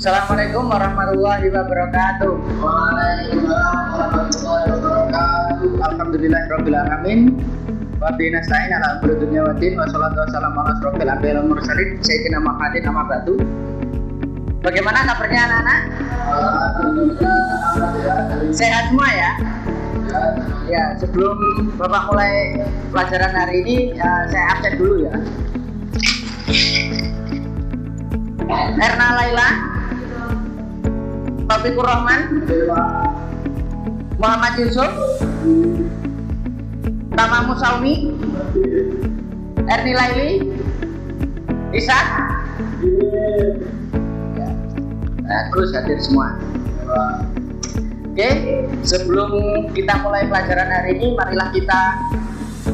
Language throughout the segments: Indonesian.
Assalamualaikum warahmatullahi wabarakatuh. Waalaikumsalam warahmatullahi wabarakatuh. Alhamdulillahirabbil alamin. Wa bihi nasta'in ala umuri dunya waddin wa sholatu wassalamu ala asrofil anbiya'i wal mursalin sayyidina Muhammadin amma ba'du. Bagaimana kabarnya anak-anak? Sehat semua ya? Ya, sebelum Bapak mulai pelajaran hari ini, saya absen dulu ya. Erna Laila, Taufikur Rahman, Muhammad Yusuf, Tama Musaumi, Erni Laili, Ishak. Bagus, hadir semua. Oke, sebelum kita mulai pelajaran hari ini, marilah kita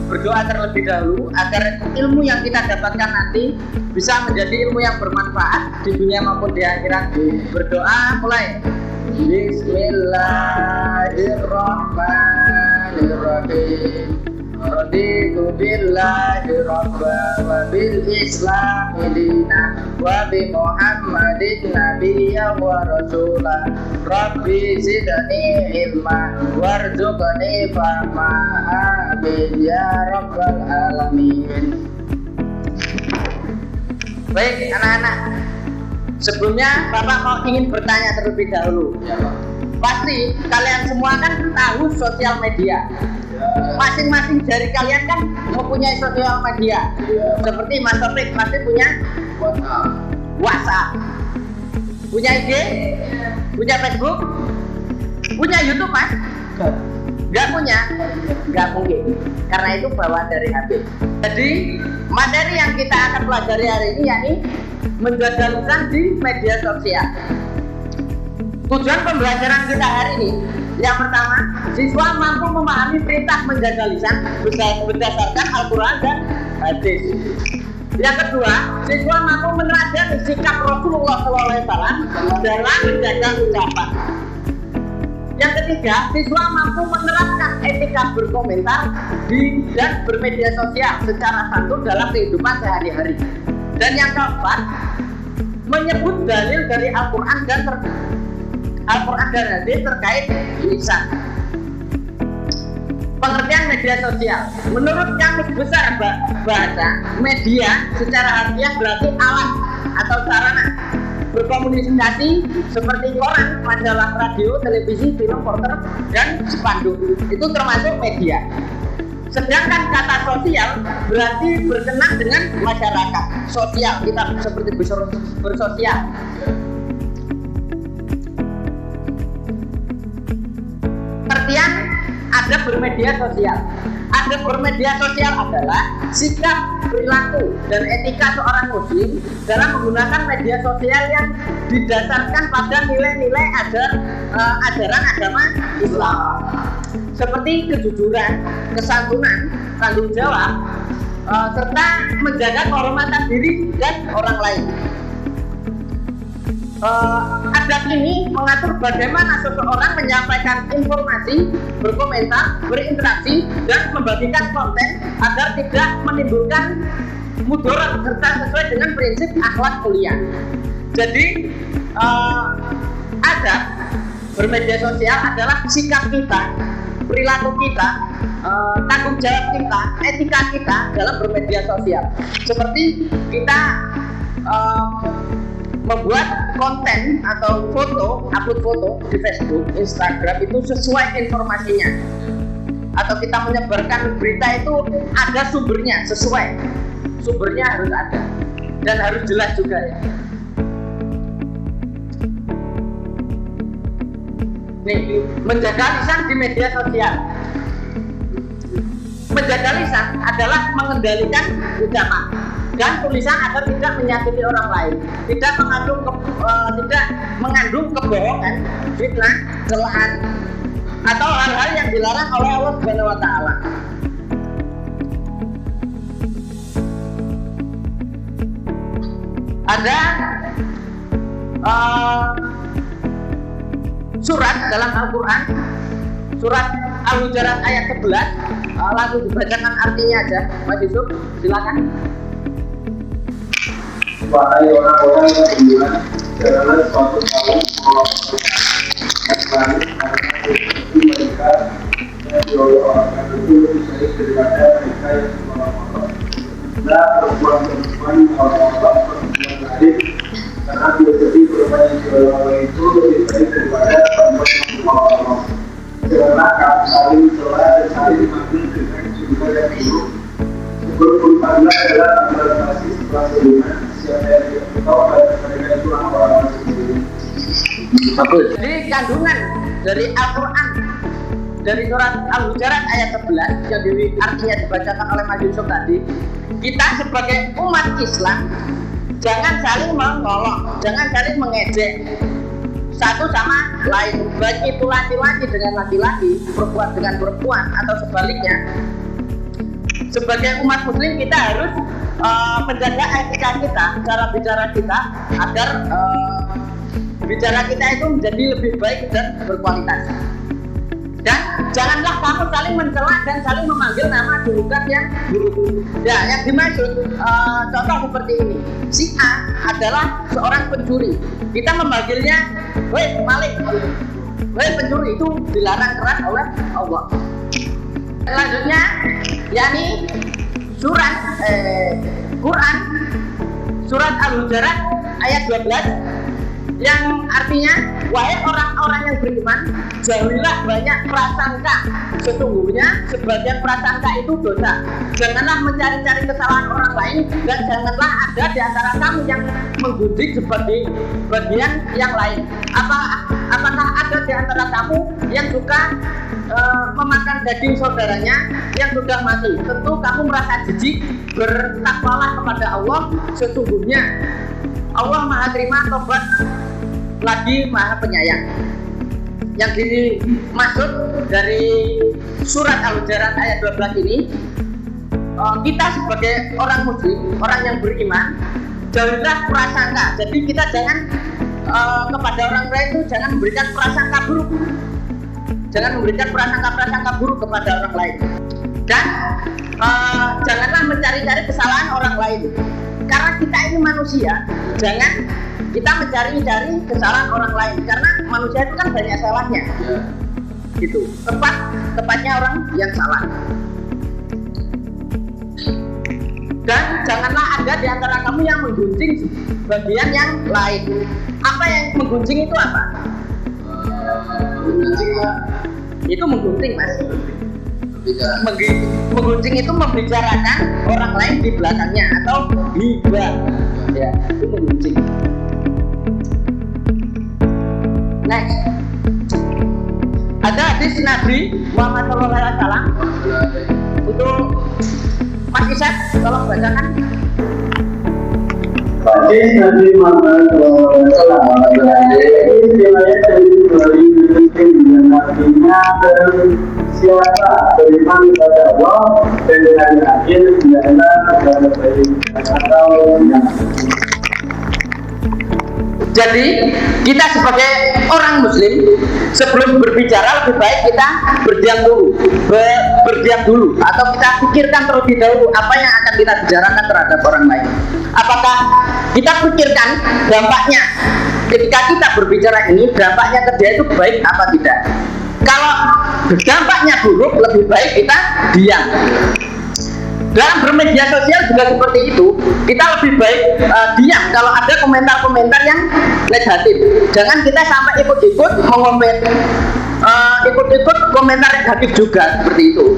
berdoa terlebih dahulu agar ilmu yang kita dapatkan nanti bisa menjadi ilmu yang bermanfaat di dunia maupun di akhirat. Berdoa mulai. Bismillahirrahmanirrahim. Raditu billahi rabba wa bil islami dina wa bi muhammadin nabiyya wa rasula. Rabbi zidni ilma warzuqni fahma. Amin ya rabbal alamin. Baik anak-anak, sebelumnya Bapak ingin bertanya terlebih dahulu. Pasti kalian semua kan tahu sosial media. Masing-masing dari kalian kan mempunyai sosial media. Seperti Mas Taufik pasti punya WhatsApp, punya IG, punya Facebook, punya YouTube Mas? Nggak punya? Nggak mungkin, karena itu bawaan dari HP. Jadi materi yang kita akan pelajari hari ini yakni menjaga lisan di media sosial. Tujuan pembelajaran kita hari ini, yang pertama, siswa mampu memahami perintah menjaga lisan berdasarkan Al-Quran dan hadis. Yang kedua, siswa mampu menerapkan sikap Rasulullah SAW dalam menjaga ucapan. Yang ketiga, siswa mampu menerapkan etika berkomentar dan bermedia sosial secara santun dalam kehidupan sehari-hari. Dan yang keempat, menyebut dalil dari Al-Quran dan hadis terkait lisan. Pengertian media sosial. Menurut Kamus Besar Bahasa, media secara harfiah berarti alat atau sarana berkomunikasi seperti koran, majalah, radio, televisi, film, porter, dan spanduk. Itu termasuk media. Sedangkan kata sosial berarti berkenan dengan masyarakat. Sosial, kita seperti bersosial. Pengertian adab bermedia sosial. Adab bermedia sosial adalah sikap, perilaku, dan etika seorang muslim dalam menggunakan media sosial yang didasarkan pada nilai-nilai ajaran agama Islam, seperti kejujuran, kesantunan, tanggung jawab, serta menjaga kehormatan diri dan orang lain. Adab ini mengatur bagaimana seseorang menyampaikan informasi, berkomentar, berinteraksi, dan membagikan konten agar tidak menimbulkan mudarat serta sesuai dengan prinsip akhlak mulia. Jadi adab bermedia sosial adalah sikap kita, perilaku kita, tanggung jawab kita, etika kita dalam bermedia sosial. Seperti kita membuat konten atau upload foto di Facebook, Instagram itu sesuai informasinya. Atau kita menyebarkan berita itu ada sumbernya, sesuai. Sumbernya harus ada dan harus jelas juga ya. Nih, menjaga lisan di media sosial. Menjaga lisan adalah mengendalikan ucapan dan tulisan agar tidak menyakiti orang lain, tidak mengandung kebohongan, fitnah, celaan, atau hal-hal yang dilarang oleh Allah Subhanahu wa Ta'ala. Ada surat dalam Al-Quran, surat Al-Hujurat ayat 11, langsung dibacakan artinya aja, Mas Yusuf, silakan. Wahai orang-orang yang beriman, adalah suatu tahun karena mereka yang diolok-olokkan itu lebih baik daripada mereka yang diolok-olok. Nah, perempuan-perempuan diolok-olok perempuan lain karena biasanya perempuan yang diolok-olok itu lebih baik daripada perempuan yang diolok-olok. Karena kami saling celah dan saling mengambil dengan juga yang buruk. Sebelum adalah implementasi setelah sebelumnya siapa yang tidak tahu mereka itu orang-orang sendiri. Bagus. Jadi kandungan dari Al-Quran dari surat Al-Hujurat ayat 11 yang artinya dibacakan oleh Mas Yusuf tadi, kita sebagai umat Islam jangan saling mengolok, jangan saling mengejek satu sama lain, baik itu laki-laki dengan laki-laki, perempuan dengan perempuan, atau sebaliknya. Sebagai umat muslim kita harus menjaga etika kita, cara bicara kita, agar bicara kita itu menjadi lebih baik dan berkualitas. Dan janganlah kamu saling mencela dan saling memanggil nama julukan yang buruk. Ya, yang dimaksud contoh seperti ini. Si A adalah seorang pencuri. Kita memanggilnya, "Woi maling, woi pencuri," itu dilarang keras oleh Allah. Selanjutnya, yakni Quran surat Al-Hujurat ayat 12 yang artinya, wahai orang-orang yang beriman, jauhilah banyak prasangka, sesungguhnya sebagian prasangka itu dosa. Janganlah mencari-cari kesalahan orang lain, dan janganlah ada di antara kamu yang menggunjing sebagai bagian yang lain. Apakah ada di antara kamu yang suka memakan daging saudaranya yang sudah mati? Tentu kamu merasa jijik. Bertakwalah kepada Allah, sesungguhnya Allah Maha Terima Tobat lagi Maha Penyayang. Yang dimaksud dari surat Al-Hujurat ayat 12 ini, kita sebagai orang muslim, orang yang beriman, jauhilah prasangka. Jadi kita jangan kepada orang lain itu jangan memberikan prasangka buruk. Jangan memberikan prasangka buruk kepada orang lain. Dan janganlah mencari-cari kesalahan orang lain. Karena kita ini manusia, jangan kita mencari-cari kesalahan orang lain. Karena manusia itu kan banyak salahnya. Gitu. Tepatnya orang yang salah. Dan janganlah ada di antara kamu yang menggunjing bagian yang lain. Apa yang menggunjing itu apa? Itu menggunting, Mas. Menggunjing itu membicarakan orang lain di belakangnya atau hibah, ya, itu menggunjing. Next, ada hadis Nabi Muhammad SAW untuk Mas Isak, tolong bacakan. Hadis Nabi Muhammad SAW riwayat dari dengan artinya siapa beriman kepada Allah dan hari akhir hendaklah kepada baik atau yang. Jadi kita sebagai orang muslim sebelum berbicara lebih baik kita berdiam dulu atau kita pikirkan terlebih dahulu apa yang akan kita bicarakan terhadap orang lain. Apakah kita pikirkan dampaknya ketika kita berbicara ini, dampaknya ke dia itu baik apa tidak? Kalau dampaknya buruk, lebih baik kita diam. Dalam bermedia sosial juga seperti itu, kita lebih baik diam kalau ada komentar-komentar yang negatif. Jangan kita sampai ikut-ikut ikut-ikut komentar negatif juga seperti itu.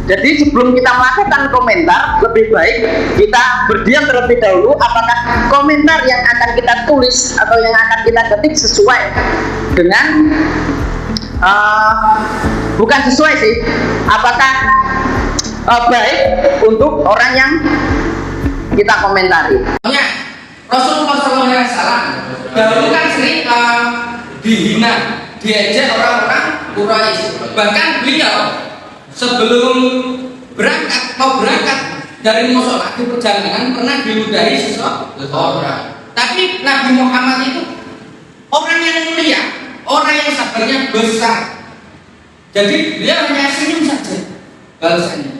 Jadi sebelum kita melakukan komentar, lebih baik kita berdiam terlebih dahulu. Apakah komentar yang akan kita tulis atau yang akan kita ketik sesuai dengan bukan sesuai sih, apakah baik untuk orang yang kita komentari. Rasulullah SAW dahulu kan sering dihina, diejek orang-orang Quraisy. Bahkan beliau sebelum mau berangkat dari musola di perjalanan pernah diludahi seseorang. Tapi Nabi Muhammad itu orang yang mulia, orang yang sabarnya besar. Jadi beliau hanya senyum saja balasannya.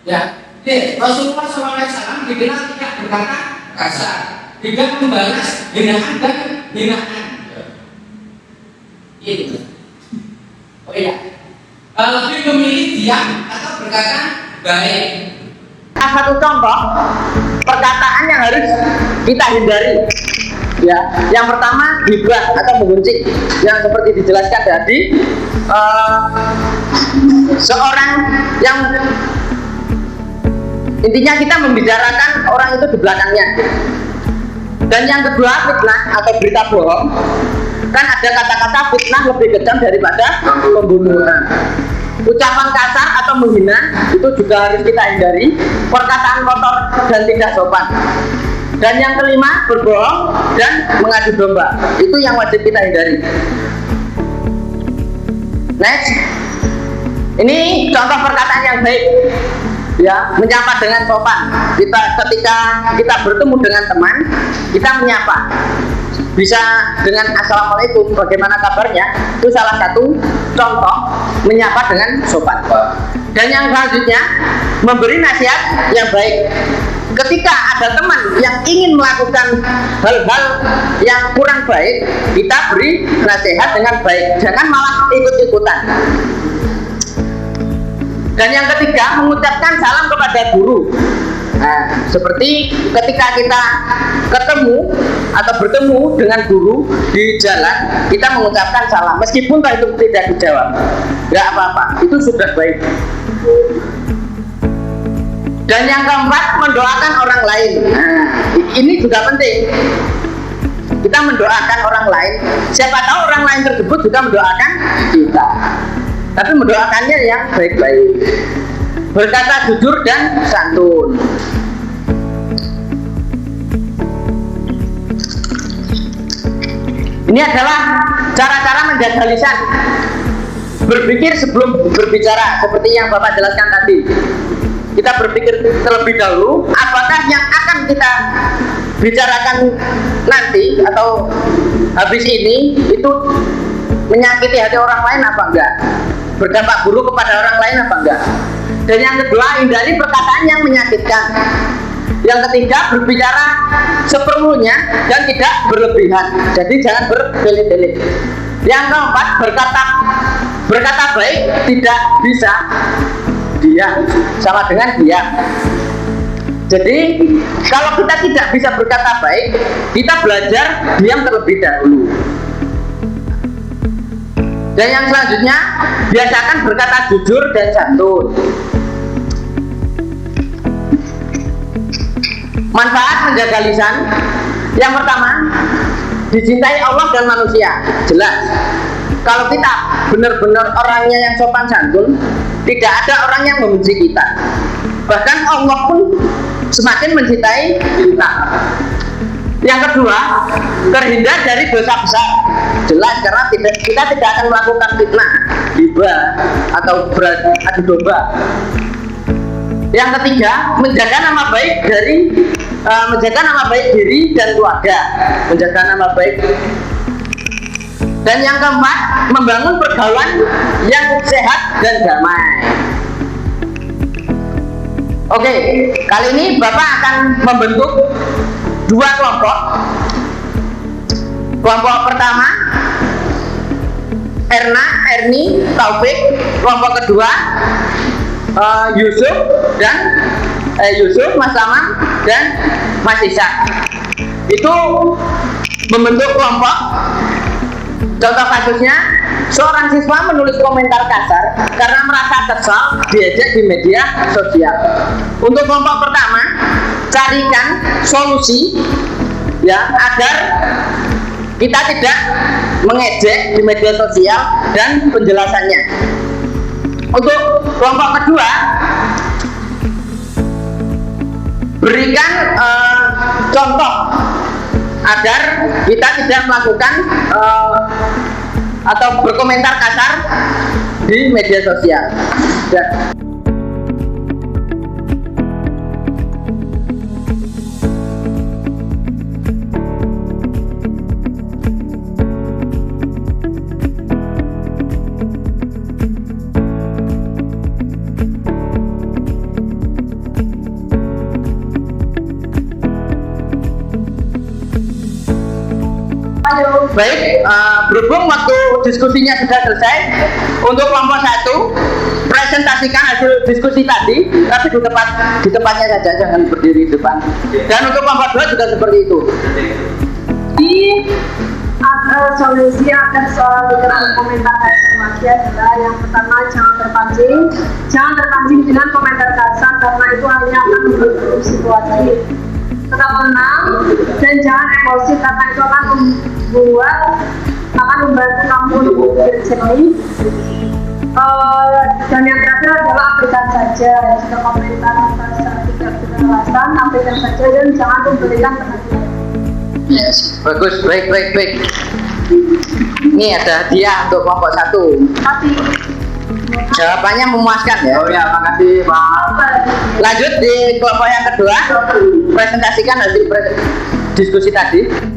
Ya, Rasulullah SAW dibilang tidak berkata kasar. tidak membalas hinaan dan hinaan. Itu. Oh iya. Lebih memilih diam atau berkata baik. Satu contoh perkataan yang harus kita hindari. Ya, yang pertama gibah atau menggunjing, yang seperti dijelaskan tadi, seorang yang intinya kita membicarakan orang itu di belakangnya. Dan yang kedua fitnah atau berita bohong. Kan ada kata-kata fitnah lebih kejam daripada pembunuhan. Ucapan kasar atau menghina itu juga harus kita hindari. Perkataan kotor dan tidak sopan. Dan yang kelima berbohong dan mengadu domba, itu yang wajib kita hindari. Next, ini contoh perkataan yang baik, ya, menyapa dengan sopan. Ketika kita bertemu dengan teman, kita menyapa. Bisa dengan assalamualaikum, bagaimana kabarnya? Itu salah satu contoh menyapa dengan sopan. Dan yang selanjutnya memberi nasihat yang baik. Ketika ada teman yang ingin melakukan hal-hal yang kurang baik, kita beri nasihat dengan baik, jangan malah ikut-ikutan. Dan yang ketiga, mengucapkan salam kepada guru. Nah, seperti ketika kita ketemu atau bertemu dengan guru di jalan, kita mengucapkan salam, meskipun itu tidak dijawab, nggak apa-apa, itu sudah baik. Dan yang keempat, mendoakan orang lain. Nah, ini juga penting. Kita mendoakan orang lain. Siapa tahu orang lain tersebut juga mendoakan kita. Tapi mendoakannya yang baik-baik. Berkata jujur dan santun. Ini adalah cara-cara menjaga lisan. Berpikir sebelum berbicara, seperti yang Bapak jelaskan tadi. Kita berpikir terlebih dahulu apakah yang akan kita bicarakan nanti atau habis ini itu menyakiti hati orang lain apa enggak, berdampak buruk kepada orang lain apa enggak. Dan yang kedua, hindari perkataan yang menyakitkan. Yang ketiga, berbicara seperlunya dan tidak berlebihan, jadi jangan berbelit-belit. Yang keempat, berkata baik tidak bisa diam, sama dengan diam. Jadi kalau kita tidak bisa berkata baik, kita belajar diam terlebih dahulu. Dan yang selanjutnya, biasakan berkata jujur dan santun. Manfaat menjaga lisan. Yang pertama, dicintai Allah dan manusia. Jelas, kalau kita benar-benar orangnya yang sopan santun, tidak ada orang yang membenci kita. Bahkan Allah pun semakin mencintai kita. Yang kedua, terhindar dari dosa besar. Jelas, karena kita tidak akan melakukan fitnah, ghibah, atau beradu domba. Yang ketiga, menjaga nama baik diri dan keluarga, menjaga nama baik. Dan yang keempat, membangun pergaulan yang sehat dan damai. Oke, kali ini Bapak akan membentuk dua kelompok. Kelompok pertama, Erna, Erni, Taufik. Kelompok kedua, Yusuf, Mas Lama dan Mas Ishak. Itu membentuk kelompok. Contoh kasusnya, seorang siswa menulis komentar kasar karena merasa kesal diejek di media sosial. Untuk kelompok pertama, carikan solusi ya agar kita tidak mengejek di media sosial dan penjelasannya. Untuk kelompok kedua, berikan contoh agar kita tidak melakukan atau berkomentar kasar di media sosial. Ya. baik, berhubung waktu diskusinya sudah selesai, untuk kelompok 1 presentasikan hasil diskusi tadi, tapi di tempatnya saja, jangan berdiri di depan. Dan untuk kelompok 2 juga seperti itu. Jadi solusi agar soal komentar informasi adalah yang pertama, jangan terpancing dengan komentar kasar karena itu hanya akan memperburuk situasi. Tetap tenang dan jangan emosi karena itu akan membantu kamu untuk berpikir jernih. Dan yang terakhir adalah abaikan saja. Jika komentar merasa tidak beralasan, abaikan saja dan jangan memberikan perhatian. Yes, bagus, baik. Ini ada hadiah untuk kelompok 1. Tapi Jawabannya memuaskan ya. Oh ya, makasih Pak. Lanjut di kelompok yang kedua, presentasikan hasil diskusi tadi.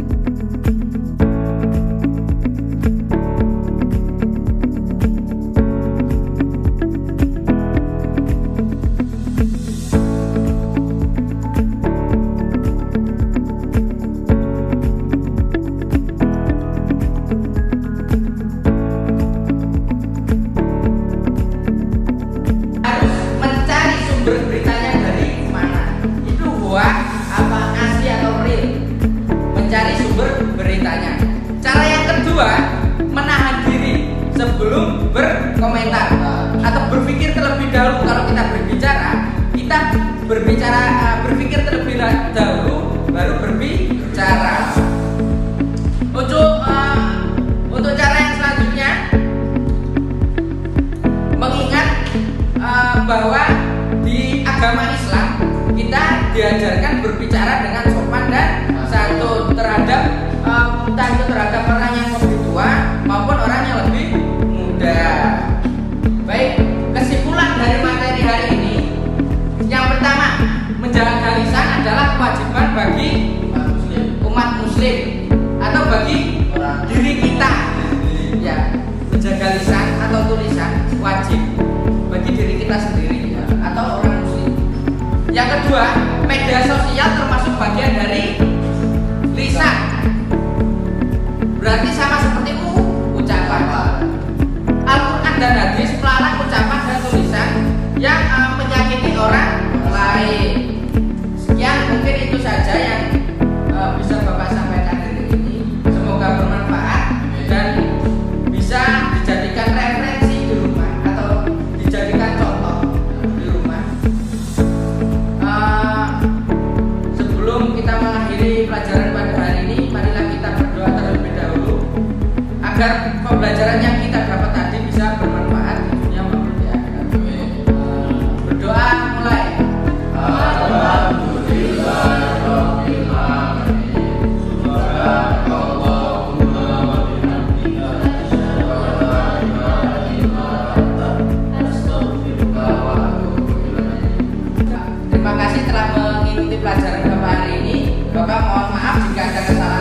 Beritanya dari mana? Itu hoax apa asli atau real? Mencari sumber beritanya. Cara yang kedua, menahan diri sebelum berkomentar atau berpikir terlebih dahulu. Kalau kita berpikir terlebih dahulu baru berbicara. Untuk cara yang selanjutnya, mengingat bahwa di agama Islam kita diajarkan berbicara dengan sopan dan santun terhadap orang yang lebih tua maupun orang yang lebih muda. Baik, kesimpulan dari materi hari ini, yang pertama, menjaga lisan adalah kewajiban bagi umat muslim atau bagi diri kita. Ya, menjaga lisan atau tulisan wajib bagi diri kita sendiri atau orang muslim. Yang kedua, media sosial termasuk bagian dari lisan. Berarti sama seperti ucapan. Al-Quran dan hadis melarang ucapan dan tulisan yang menyakiti orang lain. Sekian, mungkin itu saja yang bisa Bapak sampaikan hari ini. Semoga bermanfaat dan bisa dijadikan referensi di rumah atau dijadikan contoh di rumah. Sebelum kita mengakhiri pelajaran pada hari ini, marilah kita berdoa terlebih dahulu agar pembelajaran yang kita dapat tadi bisa bermanfaat di dunia maupun di akhirat. Berdoa mulai. Terima kasih telah mengikuti pelajaran Bapak hari ini. Bapak mohon maaf jika ada kesalahan.